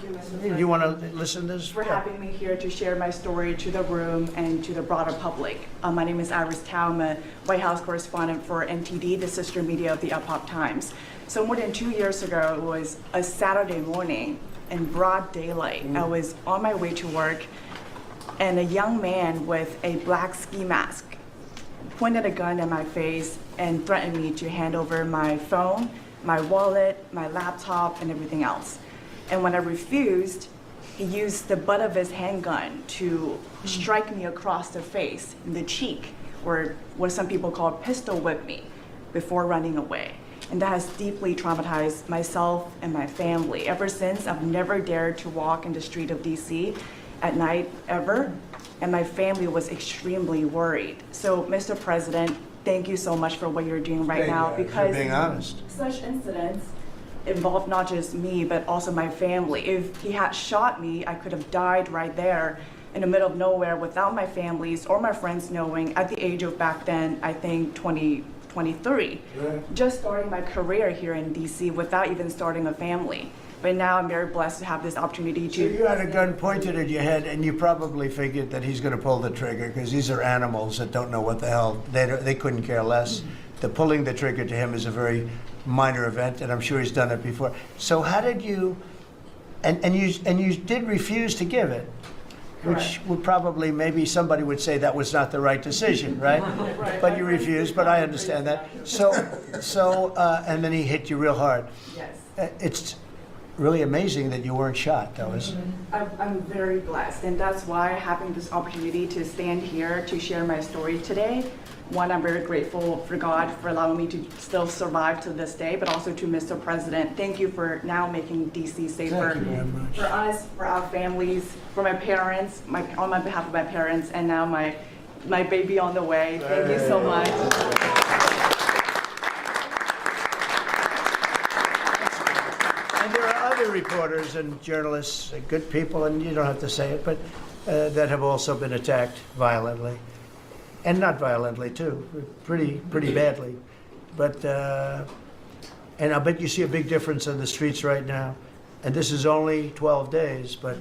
you, Mr. Do you want to listen to this? For having me here to share my story to the room and to the broader public. My name is Iris Tao. I'm a White House correspondent for NTD, the sister media of the Epoch Times. So more than 2 years ago, it was a Saturday morning in broad daylight. I was on my way to work, and a young man with a black ski mask pointed a gun at my face and threatened me to hand over my phone, my wallet, my laptop, and everything else. And when I refused, he used the butt of his handgun to strike me across the face, in the cheek, or what some people call pistol whip me, before running away. And that has deeply traumatized myself and my family. Ever since, I've never dared to walk in the street of DC at night, ever. And my family was extremely worried. So, Mr. President, thank you so much for what you're doing right now, because being honest. such incidents involve not just me, but also my family. If he had shot me, I could have died right there in the middle of nowhere without my families or my friends knowing, at the age of back then, I think 23, just starting my career here in DC without even starting a family. But now I'm very blessed to have this opportunity to. So you had a gun pointed at your head, and you probably figured that he's going to pull the trigger because these are animals that don't know what the hell. They couldn't care less. The pulling the trigger to him is a very minor event, and I'm sure he's done it before. So how did you? And you did refuse to give it, which would probably, maybe somebody would say that was not the right decision, right? Right. But you refused. But I understand that. So and then he hit you real hard. Yes. It's really amazing that you weren't shot, though, isn't it? I'm very blessed, and that's why having this opportunity to stand here to share my story today. One, I'm very grateful for God for allowing me to still survive to this day, but also to Mr. President. Thank you for now making DC safer. Thank you very much. For us, for our families, for my parents, on my behalf of my parents, and now my baby on the way. Thank you so much. And there are other reporters and journalists, good people, and you don't have to say it, but that have also been attacked violently. And not violently, too, pretty badly. But, and I bet you see a big difference in the streets right now. And this is only 12 days, but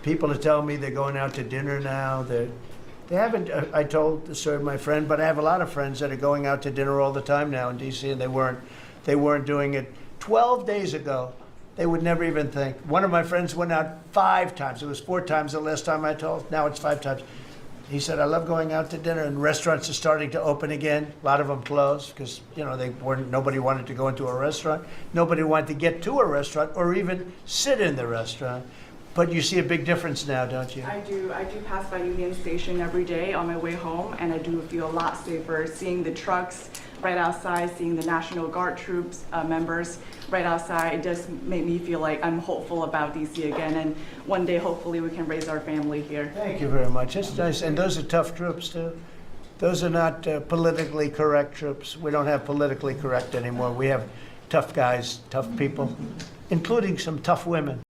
people are telling me they're going out to dinner now. They haven't, I told my friend, but I have a lot of friends that are going out to dinner all the time now in D.C., and they weren't doing it 12 days ago. They would never even think. One of my friends went out 5 times. It was 4 times the last time I told. Now it's 5 times. He said, I love going out to dinner, and restaurants are starting to open again. A lot of them closed because, nobody wanted to go into a restaurant. Nobody wanted to get to a restaurant or even sit in the restaurant. But you see a big difference now, don't you? I do pass by Union Station every day on my way home, and I do feel a lot safer seeing the trucks right outside, seeing the National Guard troops members right outside. It just made me feel like I'm hopeful about DC again, and one day hopefully we can raise our family here. Thank you very much. It's nice. And those are tough troops, too. Those are not politically correct troops. We don't have politically correct anymore. We have tough guys, tough people, including some tough women.